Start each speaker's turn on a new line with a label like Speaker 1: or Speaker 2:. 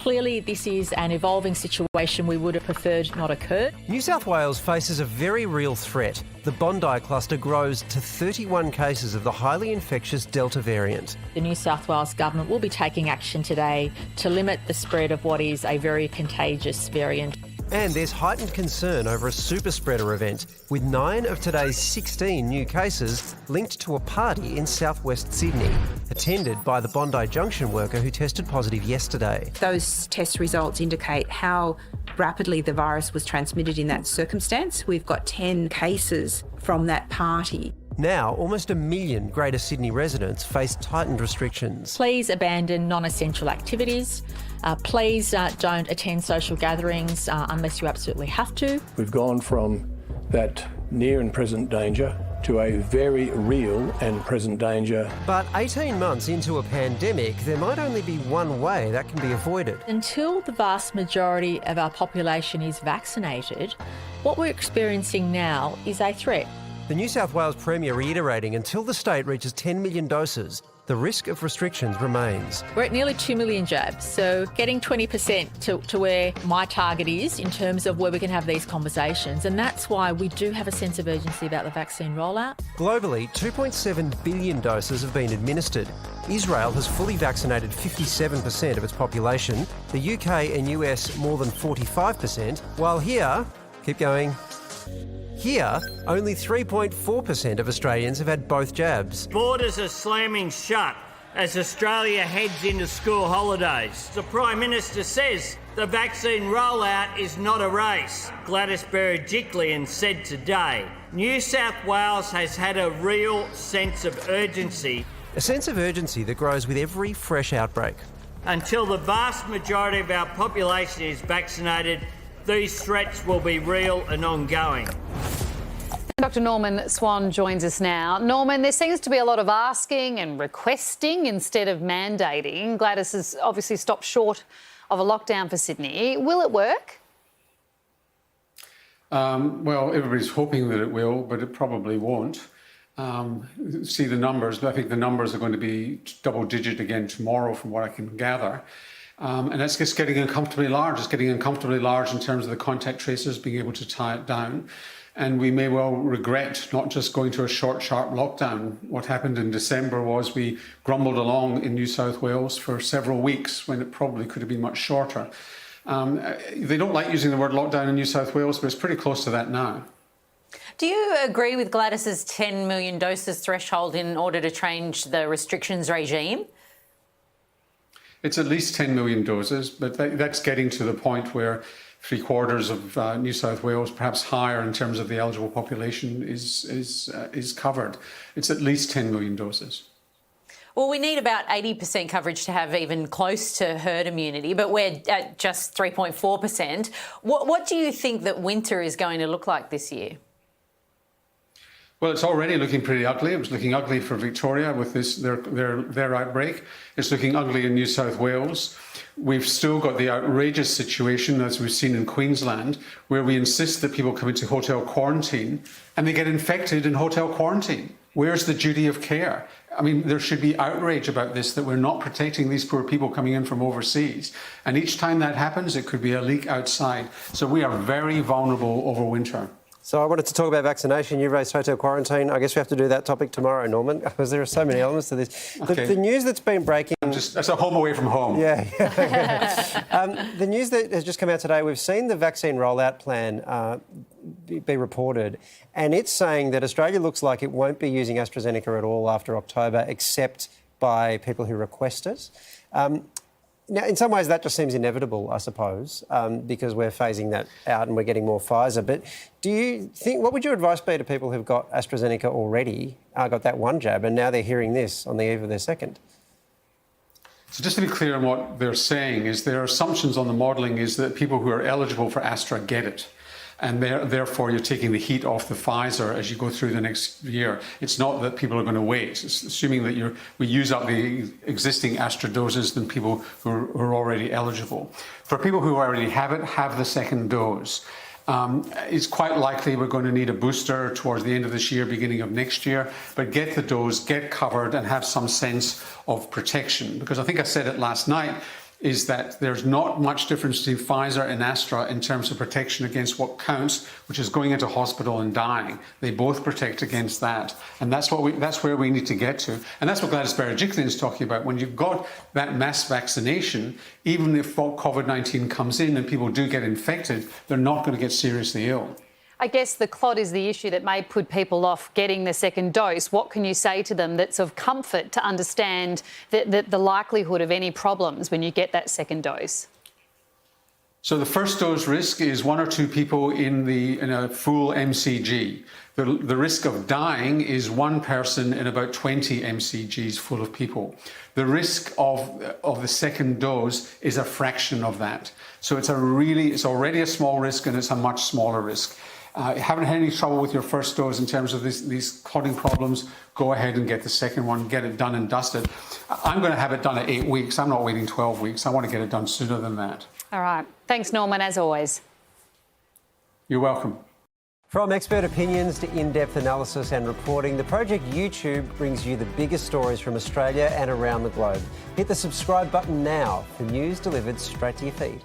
Speaker 1: Clearly, this is an evolving situation we would have preferred not occurred.
Speaker 2: New South Wales faces a very real threat. The Bondi cluster grows to 31 cases of the highly infectious Delta variant.
Speaker 1: The New South Wales government will be taking action today to limit the spread of what is a very contagious variant.
Speaker 2: And there's heightened concern over a super spreader event, with 9 of today's 16 new cases linked to a party in southwest Sydney, attended by the Bondi Junction worker who tested positive yesterday.
Speaker 3: Those test results indicate how rapidly the virus was transmitted in that circumstance. We've got 10 cases from that party.
Speaker 2: Now, almost 1 million Greater Sydney residents face tightened restrictions.
Speaker 1: Please abandon non-essential activities. Please don't attend social gatherings unless you absolutely have to.
Speaker 4: We've gone from that near and present danger to a very real and present danger.
Speaker 2: But 18 months into a pandemic, there might only be one way that can be avoided.
Speaker 1: Until the vast majority of our population is vaccinated, what we're experiencing now is a threat.
Speaker 2: The New South Wales Premier reiterating until the state reaches 10 million doses, the risk of restrictions remains.
Speaker 1: We're at nearly 2 million jabs, so getting 20% to where my target is in terms of where we can have these conversations, and that's why we do have a sense of urgency about the vaccine rollout.
Speaker 2: Globally, 2.7 billion doses have been administered. Israel has fully vaccinated 57% of its population, the UK and US more than 45%, while here, keep going, here, only 3.4% of Australians have had both jabs.
Speaker 5: Borders are slamming shut as Australia heads into school holidays. The Prime Minister says the vaccine rollout is not a race. Gladys Berejiklian said today, New South Wales has had a real sense of urgency.
Speaker 2: A sense of urgency that grows with every fresh outbreak.
Speaker 5: Until the vast majority of our population is vaccinated, these threats will be real and ongoing.
Speaker 6: Dr. Norman Swan joins us now. Norman, there seems to be a lot of asking and requesting instead of mandating. Gladys has obviously stopped short of a lockdown for Sydney. Will it work?
Speaker 7: Well, everybody's hoping that it will, but it probably won't. See the numbers, but I think the numbers are going to be double-digit again tomorrow from what I can gather. And that's just getting uncomfortably large. It's getting uncomfortably large in terms of the contact tracers being able to tie it down. And we may well regret not just going to a short, sharp lockdown. What happened in December was we grumbled along in New South Wales for several weeks when it probably could have been much shorter. They don't like using the word lockdown in New South Wales, but it's pretty close to that now.
Speaker 6: Do you agree with Gladys's 10 million doses threshold in order to change the restrictions regime?
Speaker 7: It's at least 10 million doses, but that's getting to the point where 3/4 of New South Wales, perhaps higher in terms of the eligible population, is covered. It's at least 10 million doses.
Speaker 6: Well, we need about 80% coverage to have even close to herd immunity, but we're at just 3.4%. What do you think that winter is going to look like this year?
Speaker 7: Well, it's already looking pretty ugly. It was looking ugly for Victoria with their outbreak. It's looking ugly in New South Wales. We've still got the outrageous situation, as we've seen in Queensland, where we insist that people come into hotel quarantine and they get infected in hotel quarantine. Where's the duty of care? I mean, there should be outrage about this, that we're not protecting these poor people coming in from overseas. And each time that happens, it could be a leak outside. So we are very vulnerable over winter.
Speaker 2: So I wanted to talk about vaccination. You raised hotel quarantine. I guess we have to do that topic tomorrow, Norman, because there are so many elements to this.
Speaker 7: Okay.
Speaker 2: The news that's been breaking...
Speaker 7: That's a home away from home.
Speaker 2: Yeah. The news that has just come out today, we've seen the vaccine rollout plan be reported, and it's saying that Australia looks like it won't be using AstraZeneca at all after October, except by people who request it. Now, in some ways, that just seems inevitable, I suppose, because we're phasing that out and we're getting more Pfizer. But do you think, what would your advice be to people who've got AstraZeneca already, got that one jab, and now they're hearing this on the eve of their second?
Speaker 7: So just to be clear on what they're saying, is their assumptions on the modelling is that people who are eligible for Astra get it. And therefore, you're taking the heat off the Pfizer as you go through the next year. It's not that people are going to wait. It's assuming that we use up the existing Astra doses than people who are already eligible. For people who already have it, have the second dose. It's quite likely we're going to need a booster towards the end of this year, beginning of next year, but get the dose, get covered and have some sense of protection. Because I think I said it last night, is that there's not much difference between Pfizer and Astra in terms of protection against what counts, which is going into hospital and dying. They both protect against that. And that's where we need to get to. And that's what Gladys Berejiklian is talking about. When you've got that mass vaccination, even if COVID-19 comes in and people do get infected, they're not going to get seriously ill.
Speaker 6: I guess the clot is the issue that may put people off getting the second dose. What can you say to them that's of comfort to understand the likelihood of any problems when you get that second dose?
Speaker 7: So the first dose risk is 1 or 2 people in a full MCG. The risk of dying is 1 person in about 20 MCGs full of people. The risk of the second dose is a fraction of that. So it's already a small risk, and it's a much smaller risk. Haven't had any trouble with your first dose in terms of these clotting problems, go ahead and get the second one, get it done and dusted. I'm going to have it done at 8 weeks. I'm not waiting 12 weeks. I want to get it done sooner than that.
Speaker 6: All right. Thanks, Norman, as always.
Speaker 7: You're welcome.
Speaker 2: From expert opinions to in-depth analysis and reporting, the Project YouTube brings you the biggest stories from Australia and around the globe. Hit the subscribe button now for news delivered straight to your feed.